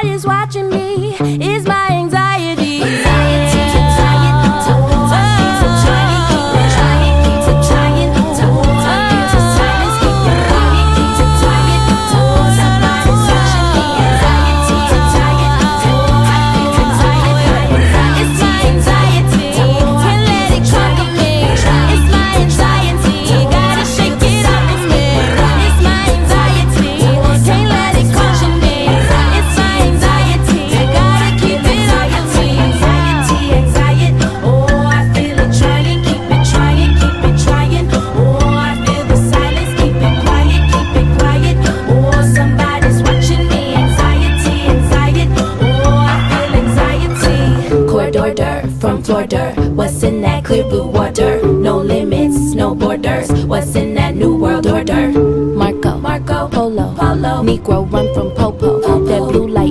somebody's watching me is my anxiety. Anxiety, anxiety, to hold my fears and trying, keep it trying, keep it trying, to hold my fears in silence, keep it quiet, keep it quiet, to hold somebody's watching me. Anxiety, anxiety, to hold my fears and trying, It's my anxiety, can't let it conquer me. It's my anxiety, gotta shake it off of me. It's my anxiety, can't let it question me. It's my anxiety, gotta keep it off of me. anxiety, anxiety, oh I feel it trying, keep it trying, keep it trying, oh I feel the silence, keep it quiet, oh somebody's watching me. Anxiety, anxiety, oh I feel anxiety. Corridor from Florida, what's in that clear blue water? No limits, no borders, what's in that new world order? Marco, Polo, Negro run from Popo.